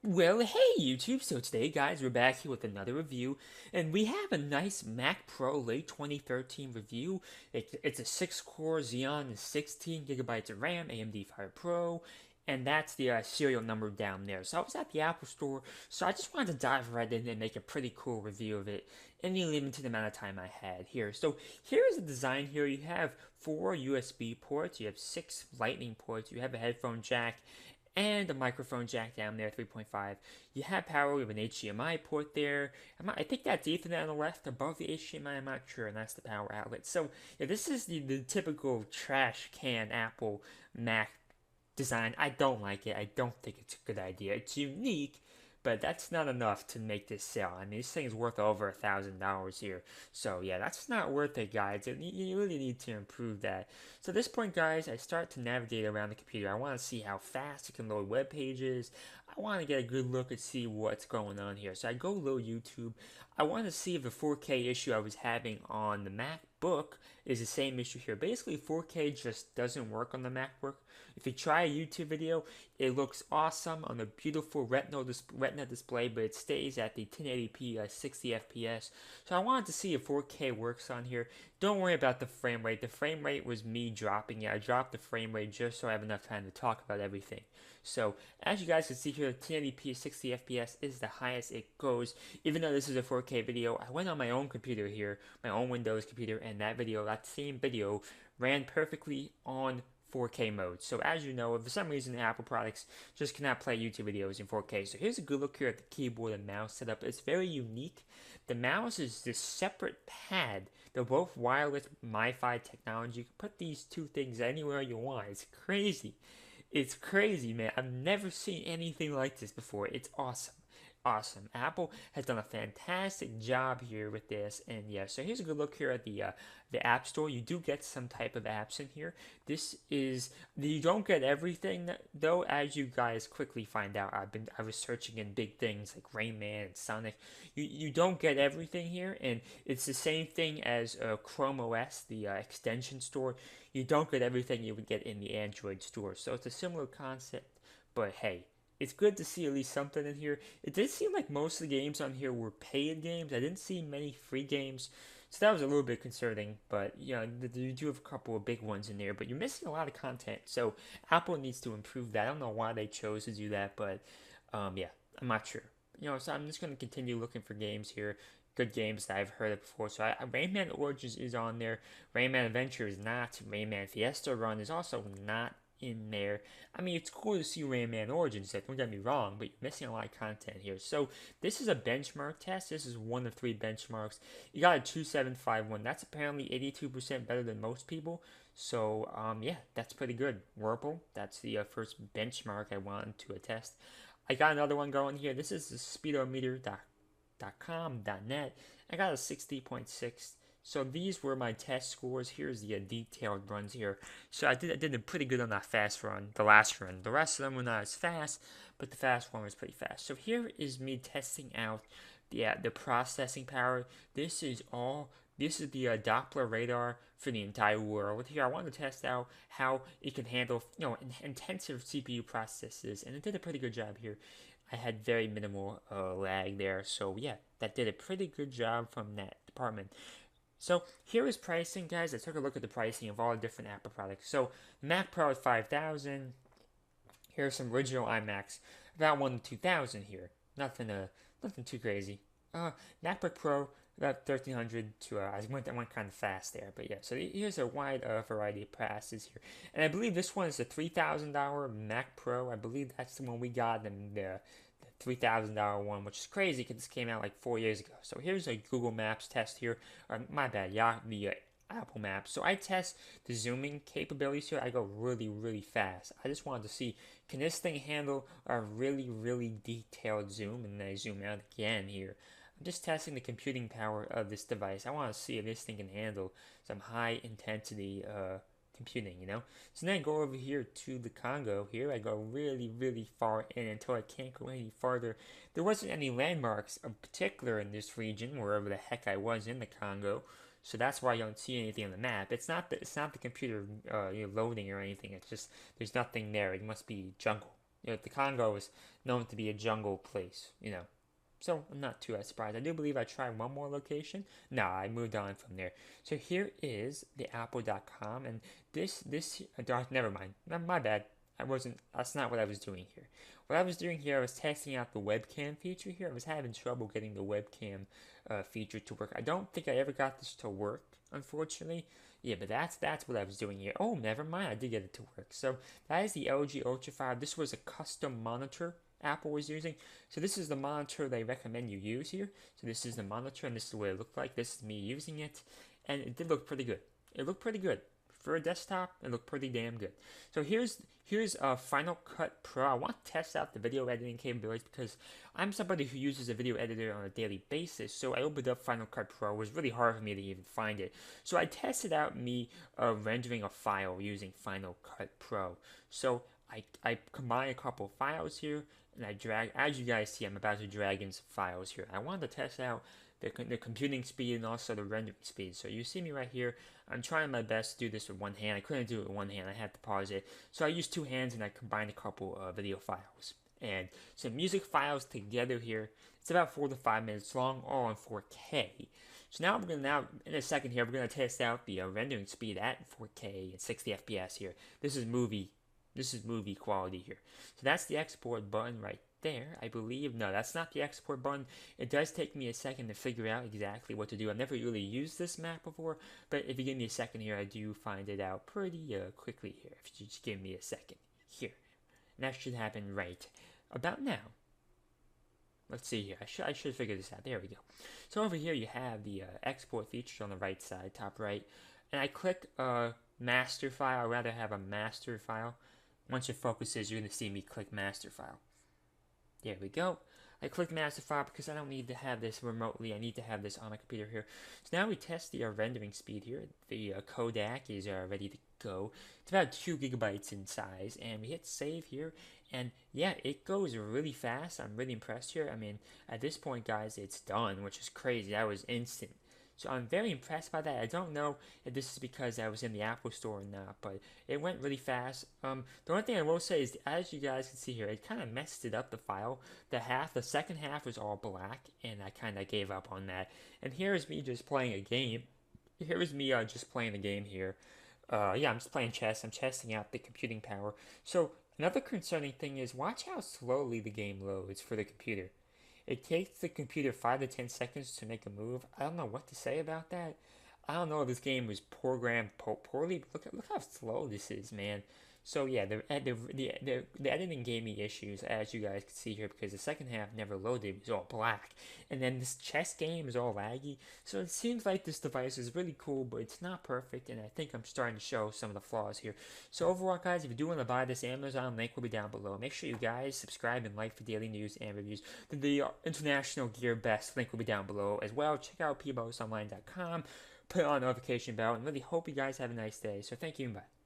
Well, hey YouTube! So today, guys, we're back here with another review, and we have a nice Mac Pro late 2013 review. It's a 6-core Xeon, 16 gigabytes of RAM, AMD Firepro, and that's the serial number down there. So I was at the Apple Store, so I just wanted to dive right in and make a pretty cool review of it in the limited amount of time I had here. So here is the design here. You have 4 USB ports, you have 6 Lightning ports, you have a headphone jack, and a microphone jack down there, 3.5. You have power with an HDMI port there. I think that's Ethernet on the left above the HDMI, I'm not sure, and that's the power outlet. So yeah, this is the typical trash can Apple Mac design. I don't like it. I don't think it's a good idea. It's unique, but that's not enough to make this sell. I mean, this thing is worth over $1,000 here. So yeah, that's not worth it, guys. You really need to improve that. So at this point, guys, I start to navigate around the computer. I want to see how fast it can load web pages. I want to get a good look and see what's going on here. So I go load YouTube. I want to see if the 4K issue I was having on the MacBook is the same issue here. Basically, 4K just doesn't work on the MacBook. If you try a YouTube video, it looks awesome on a beautiful retina display, but it stays at the 1080p 60 FPS. So I wanted to see if 4K works on here. Don't worry about the frame rate. The frame rate was me dropping it. I dropped the frame rate just so I have enough time to talk about everything. So as you guys can see here, 1080p 60 FPS is the highest it goes. Even though this is a 4K video, I went on my own computer here, my own Windows computer, and that same video ran perfectly on 4K mode. So as you know, for some reason, Apple products just cannot play YouTube videos in 4K. So here's a good look here at the keyboard and mouse setup. It's very unique. The mouse is this separate pad. They're both wireless MiFi technology. You can put these two things anywhere you want. It's crazy. It's crazy, man. I've never seen anything like this before. It's awesome. Awesome. Apple has done a fantastic job here with this, and yeah. So here's a good look here at the App Store. You do get some type of apps in here. This is you don't get everything though, as you guys quickly find out. I was searching in big things like Rain Man and Sonic. You don't get everything here, and it's the same thing as Chrome OS, the extension store. You don't get everything you would get in the Android store. So it's a similar concept, but hey, it's good to see at least something in here. It did seem like most of the games on here were paid games. I didn't see many free games, so that was a little bit concerning. But you know, you do have a couple of big ones in there, but you're missing a lot of content. So Apple needs to improve that. I don't know why they chose to do that, but yeah, I'm not sure. You know, so I'm just gonna continue looking for games here. Good games that I've heard of before. So Rayman Origins is on there. Rayman Adventure is not. Rayman Fiesta Run is also not in there. I mean, it's cool to see Rayman Origins, don't get me wrong, but you're missing a lot of content here. So this is a benchmark test. This is one of 3 benchmarks. You got a 2751. That's apparently 82% better than most people. So yeah, that's pretty good. Whirlpool, that's the first benchmark I wanted to test. I got another one going here. This is the speedometer.com.net. I got a 60.6. So these were my test scores. Here's the detailed runs here. So I did pretty good on that fast run, the last run. The rest of them were not as fast, but the fast one was pretty fast. So here is me testing out the processing power. This is the Doppler radar for the entire world. Here, I wanted to test out how it can handle, intensive CPU processes, and it did a pretty good job here. I had very minimal lag there, so yeah, that did a pretty good job from that department. So here is pricing, guys. I took a look at the pricing of all the different Apple products. So Mac Pro at 5,000. Here's some original iMacs, about 1 to 2,000 here. Nothing too crazy. MacBook Pro about 1,300 to. I went kind of fast there, but yeah. So here's a wide variety of prices here, and I believe this one is a $3,000 Mac Pro. I believe that's the one we got, and the $3,000 one, which is crazy because this came out like 4 years ago. So here's a Google Maps test here. My bad, yeah, the Apple Maps. So I test the zooming capabilities here. I go really, really fast. I just wanted to see, can this thing handle a really, really detailed zoom? And then I zoom out again here. I'm just testing the computing power of this device. I want to see if this thing can handle some high intensity computing, So then I go over here to the Congo. Here I go really, really far in until I can't go any farther. There wasn't any landmarks of particular in this region, wherever the heck I was in the Congo. So that's why you don't see anything on the map. It's not the computer loading or anything. It's just there's nothing there. It must be jungle. The Congo is known to be a jungle place, So I'm not too surprised. I do believe I tried one more location. No, I moved on from there. So here is the Apple.com, and never mind. My bad. That's not what I was doing here. What I was doing here, I was testing out the webcam feature here. I was having trouble getting the webcam feature to work. I don't think I ever got this to work, unfortunately. Yeah, but that's what I was doing here. Oh, never mind. I did get it to work. So that is the LG Ultra 5. This was a custom monitor Apple was using. So this is the monitor they recommend you use here. So this is the monitor, and this is what it looked like. This is me using it, and it did look pretty good. It looked pretty good. For a desktop, it looked pretty damn good. So here's Final Cut Pro. I want to test out the video editing capabilities because I'm somebody who uses a video editor on a daily basis. So I opened up Final Cut Pro. It was really hard for me to even find it. So I tested out me rendering a file using Final Cut Pro. So I combine a couple files here, and I drag, as you guys see, I'm about to drag in some files here. I wanted to test out the computing speed and also the rendering speed. So you see me right here. I'm trying my best to do this with one hand. I couldn't do it with one hand. I had to pause it. So I used two hands, and I combined a couple video files and some music files together here. It's about 4 to 5 minutes long, all in 4K. So now in a second here, we're gonna test out the rendering speed at 4K and 60 FPS here. This is movie quality here. So that's the export button right there, I believe. No, that's not the export button. It does take me a second to figure out exactly what to do. I've never really used this map before, but if you give me a second here, I do find it out pretty quickly here. If you just give me a second here. And that should happen right about now. Let's see here. I should figure this out. There we go. So over here you have the export feature on the right side, top right. And I click master file. I'd rather have a master file. Once it focuses, you're going to see me click master file. There we go. I clicked master file because I don't need to have this remotely. I need to have this on my computer here. So now we test the rendering speed here. The Kodak is ready to go. It's about 2 gigabytes in size, and we hit save here. And yeah, it goes really fast. I'm really impressed here. I mean, at this point, guys, it's done, which is crazy. That was instant. So I'm very impressed by that. I don't know if this is because I was in the Apple Store or not, but it went really fast. The only thing I will say is, as you guys can see here, it kind of messed it up, the file. The second half was all black, and I kind of gave up on that. And here is me just playing a game. Here is me just playing the game here. Yeah, I'm just playing chess. I'm testing out the computing power. So another concerning thing is, watch how slowly the game loads for the computer. It takes the computer 5 to 10 seconds to make a move. I don't know what to say about that. I don't know if this game was programmed poorly, but look how slow this is, man. So yeah, the editing gave me issues, as you guys can see here, because the second half never loaded. It was all black. And then this chess game is all laggy. So it seems like this device is really cool, but it's not perfect, and I think I'm starting to show some of the flaws here. So overall, guys, if you do want to buy this, Amazon link will be down below. Make sure you guys subscribe and like for daily news and reviews. The International Gear Best link will be down below as well. Check out pbosonline.com. Put on notification bell, and really hope you guys have a nice day. So thank you and bye.